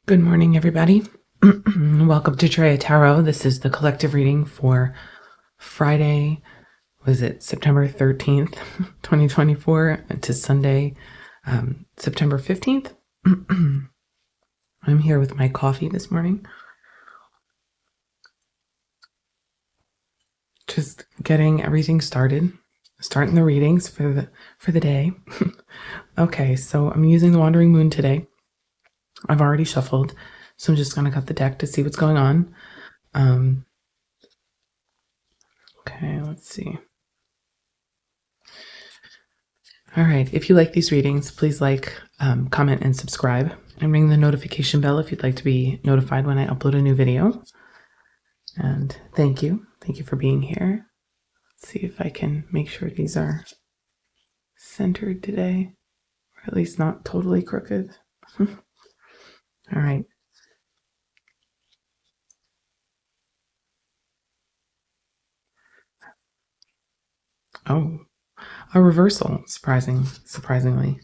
Good morning, everybody. Welcome to Treya Tarot. This is the collective reading for Friday, September 13th, 2024 to Sunday, September 15th. I'm here with my coffee this morning. Just getting everything started, starting the readings for the day. Okay, so I'm using the Wandering Moon today. I've already shuffled, so I'm just going to cut the deck to see what's going on. Okay, let's see. All right, if you like these readings, please like, comment, and subscribe, and ring the notification bell if you'd like to be notified when I upload a new video. And thank you for being here. Let's see if I can make sure these are centered today, or at least not totally crooked. All right. Oh, a reversal, surprisingly.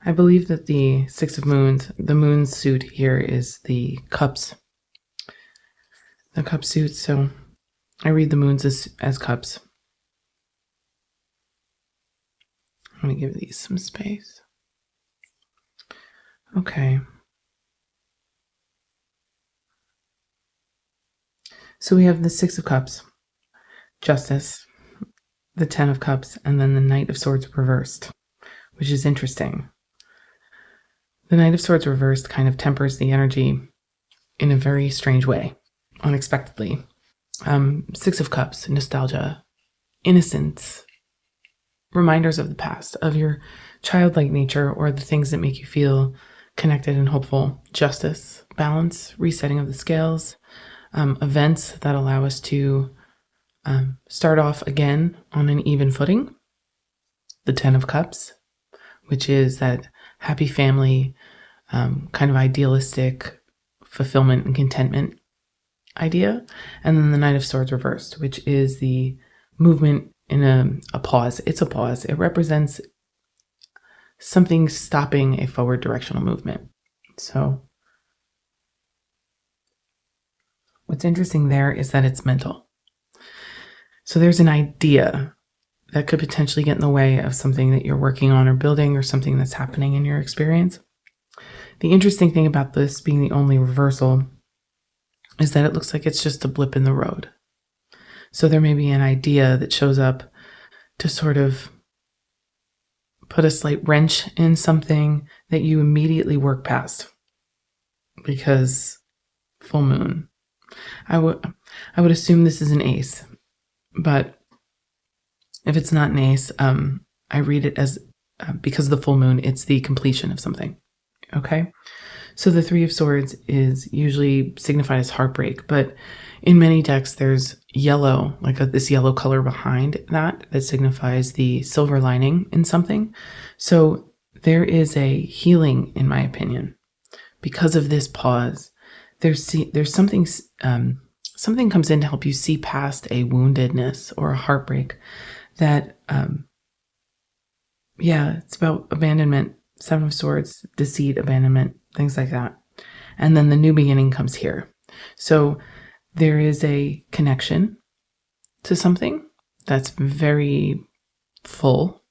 I believe that the Six of Moons, the moon suit here is the cups. The cup suit, so I read the moons as cups. I'm going to give these some space. Okay. So we have the Six of Cups, Justice, the Ten of Cups, and then the Knight of Swords reversed, which is interesting. The Knight of Swords reversed kind of tempers the energy in a very strange way, unexpectedly. Six of Cups, nostalgia, innocence, reminders of the past, of your childlike nature or the things that make you feel connected and hopeful. Justice, balance, resetting of the scales, events that allow us to start off again on an even footing. The Ten of Cups, which is that happy family, kind of idealistic fulfillment and contentment idea. And then the Knight of Swords reversed, which is the movement in a pause. It's a pause. It represents something stopping a forward directional movement. So what's interesting there is that it's mental. So there's an idea that could potentially get in the way of something that you're working on or building or something that's happening in your experience. The interesting thing about this being the only reversal is that it looks like it's just a blip in the road. So there may be an idea that shows up to sort of put a slight wrench in something that you immediately work past because full moon. I would assume this is an ace, but if it's not an ace, I read it as because of the full moon, it's the completion of something. Okay, so the Three of Swords is usually signified as heartbreak, but in many decks there's yellow, like this yellow color behind that signifies the silver lining in something. So there is a healing, in my opinion, because of this pause. There's something something comes in to help you see past a woundedness or a heartbreak that it's about abandonment. Seven of Swords, deceit, abandonment, things like that. And then the new beginning comes here. So there is a connection to something that's very full.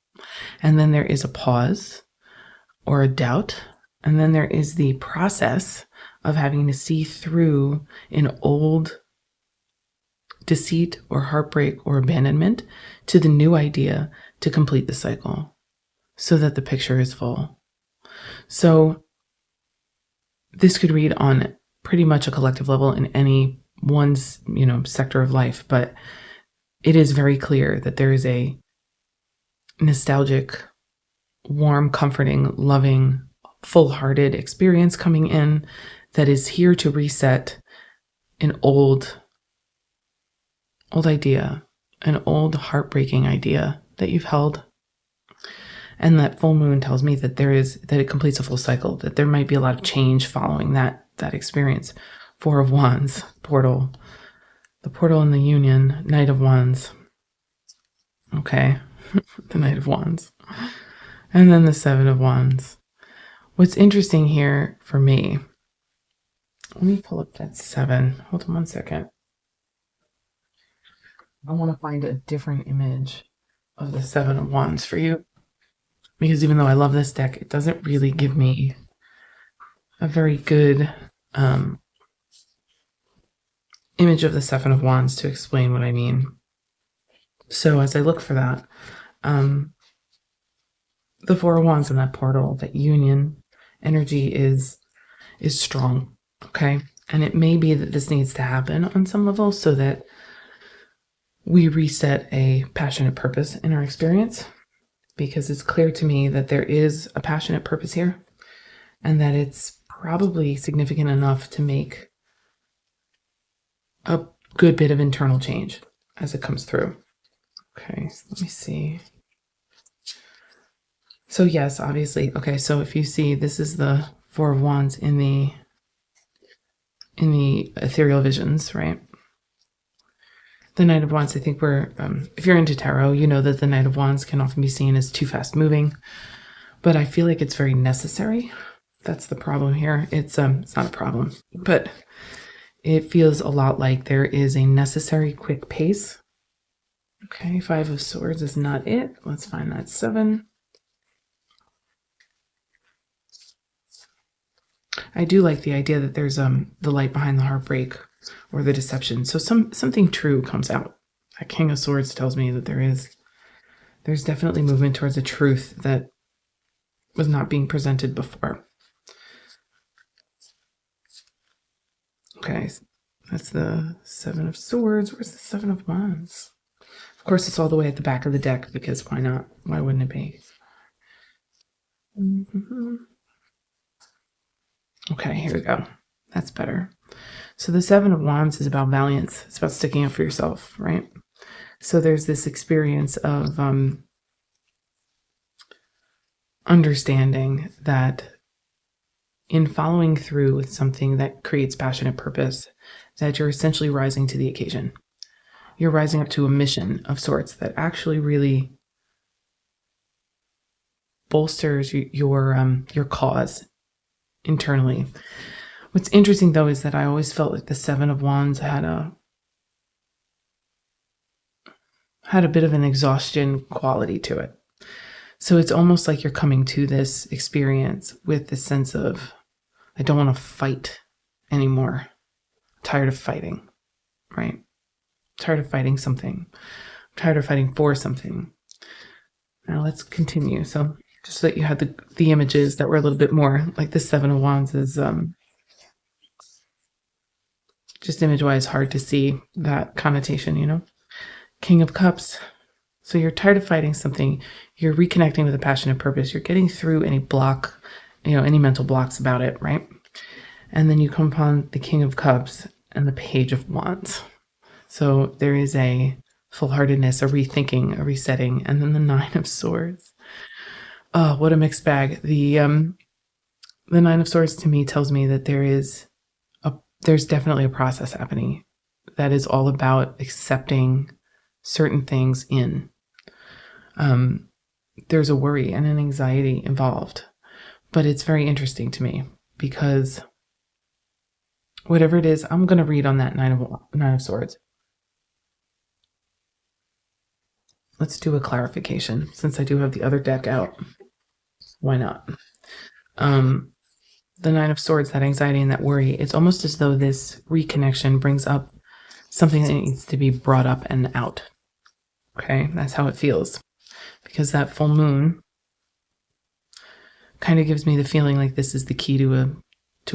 And then there is a pause or a doubt. And then there is the process of having to see through an old deceit or heartbreak or abandonment to the new idea to complete the cycle so that the picture is full. So this could read on pretty much a collective level in any one's, sector of life, but it is very clear that there is a nostalgic, warm, comforting, loving, full-hearted experience coming in that is here to reset an old idea, an old heartbreaking idea that you've held. And that full moon tells me that that it completes a full cycle, that there might be a lot of change following that experience. Four of Wands, portal, the portal and the union, Knight of Wands. Okay, the Knight of Wands. And then the Seven of Wands. What's interesting here for me, let me pull up that 7. Hold on one second. I want to find a different image of the Seven of Wands for you, because even though I love this deck, it doesn't really give me a very good image of the Seven of Wands to explain what I mean. So as I look for that, the Four of Wands in that portal, that union energy is strong, okay? And it may be that this needs to happen on some level so that we reset a passionate purpose in our experience, because it's clear to me that there is a passionate purpose here and that it's probably significant enough to make a good bit of internal change as it comes through. Okay, so let me see. So yes, obviously. Okay, so if you see, this is the Four of Wands in the ethereal visions, right? The Knight of Wands, I think if you're into tarot, you know that the Knight of Wands can often be seen as too fast moving, but I feel like it's very necessary. That's the problem here. It's not a problem, but it feels a lot like there is a necessary quick pace. Okay, Five of Swords is not it. Let's find that 7. I do like the idea that there's the light behind the heartbreak or the deception. So something true comes out. That King of Swords tells me that there's definitely movement towards a truth that was not being presented before. Okay, that's the Seven of Swords. Where's the Seven of Wands? Of course, it's all the way at the back of the deck, because why not? Why wouldn't it be? Okay, here we go. That's better. So the Seven of Wands is about valiance. It's about sticking up for yourself, right? So there's this experience of understanding that in following through with something that creates passionate purpose, that you're essentially rising to the occasion. You're rising up to a mission of sorts that actually really bolsters your cause internally. What's interesting, though, is that I always felt like the Seven of Wands had a bit of an exhaustion quality to it. So it's almost like you're coming to this experience with this sense of, I don't want to fight anymore. I'm tired of fighting, right? I'm tired of fighting something. I'm tired of fighting for something. Now let's continue. So just so that you had the images that were a little bit more like the Seven of Wands is just image-wise hard to see that connotation, you know? King of Cups. So you're tired of fighting something. You're reconnecting with a passionate purpose. You're getting through any block, any mental blocks about it, right? And then you come upon the King of Cups and the Page of Wands. So there is a full-heartedness, a rethinking, a resetting, and then the Nine of Swords. Oh, what a mixed bag. The Nine of Swords to me tells me that there's definitely a process happening that is all about accepting certain things in. There's a worry and an anxiety involved, but it's very interesting to me because whatever it is, I'm going to read on that Nine of Swords. Let's do a clarification since I do have the other deck out. Why not? The Nine of Swords, that anxiety and that worry, it's almost as though this reconnection brings up something that needs to be brought up and out. Okay, that's how it feels. Because that full moon kind of gives me the feeling like this is the key to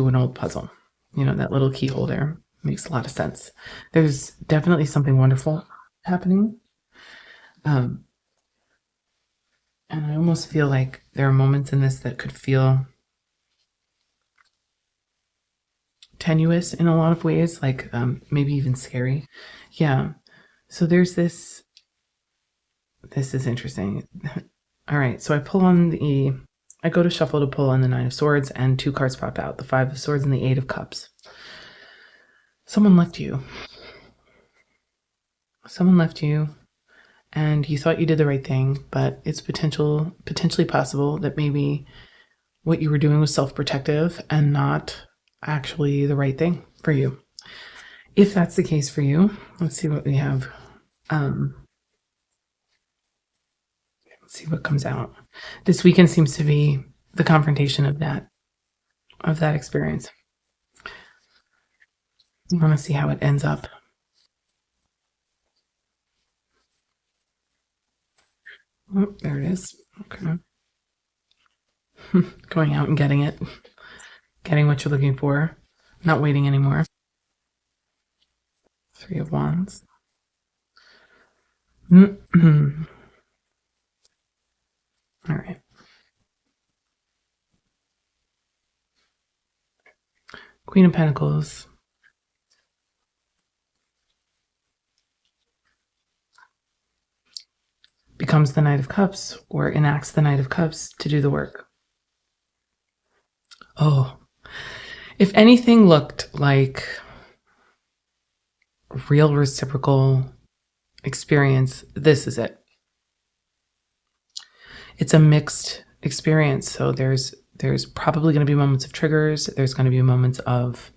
an old puzzle. That little keyhole there makes a lot of sense. There's definitely something wonderful happening. And I almost feel like there are moments in this that could feel tenuous in a lot of ways, like maybe even scary. Yeah. So there's this is interesting. All right. So I go to shuffle to pull on the Nine of Swords and 2 cards pop out, the Five of Swords and the Eight of Cups. Someone left you. and you thought you did the right thing, but it's potentially possible that maybe what you were doing was self-protective and not actually the right thing for you. If that's the case for you, let's see what we have. Let's see what comes out. This weekend seems to be the confrontation of that experience. I want to see how it ends up. Oh, there it is. Okay. Going out and getting it. Getting what you're looking for. Not waiting anymore. 3 of Wands. All right. Queen of Pentacles. Becomes the Knight of Cups, or enacts the Knight of Cups to do the work. Oh, if anything looked like real reciprocal experience, this is it. It's a mixed experience. So there's probably going to be moments of triggers. There's going to be moments of,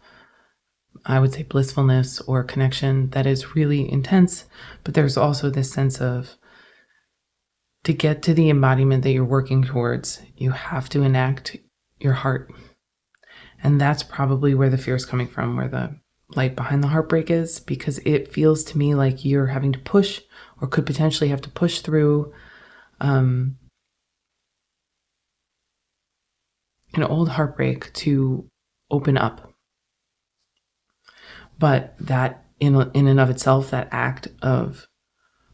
I would say, blissfulness or connection that is really intense. But there's also this sense of, to get to the embodiment that you're working towards, you have to enact your heart. And that's probably where the fear is coming from, where the light behind the heartbreak is, because it feels to me like you're having to push, or could potentially have to push through an old heartbreak to open up. But that in and of itself, that act of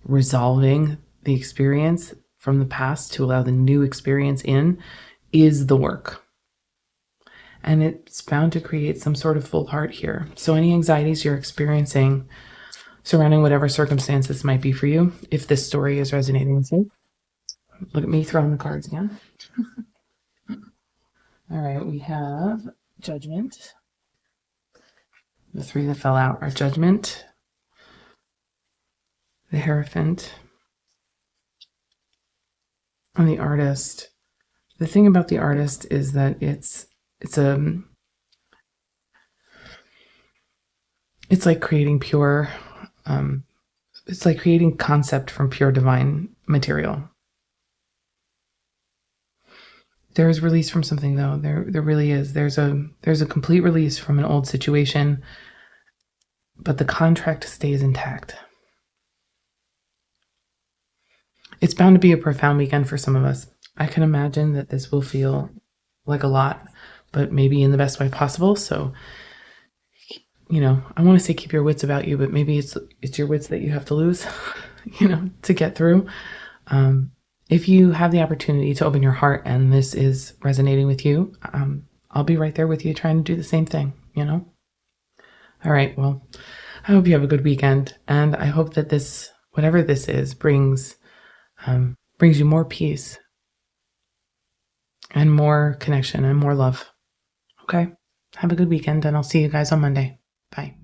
resolving the experience from the past to allow the new experience in, is the work. And it's bound to create some sort of full heart here. So any anxieties you're experiencing surrounding whatever circumstances might be for you, if this story is resonating with you, look at me throwing the cards again. All right, we have Judgment. The 3 that fell out are Judgment, the Hierophant, and the Artist. The thing about the Artist is that it's like creating pure, it's like creating concept from pure divine material. There is release from something, though. There really is. There's a complete release from an old situation, but the contract stays intact. It's bound to be a profound weekend for some of us. I can imagine that this will feel like a lot, but maybe in the best way possible. So, I want to say keep your wits about you, but maybe it's your wits that you have to lose, to get through. If you have the opportunity to open your heart and this is resonating with you, I'll be right there with you trying to do the same thing, All right, well, I hope you have a good weekend, and I hope that this, whatever this is, brings you more peace and more connection and more love. Okay? Have a good weekend, and I'll see you guys on Monday. Bye.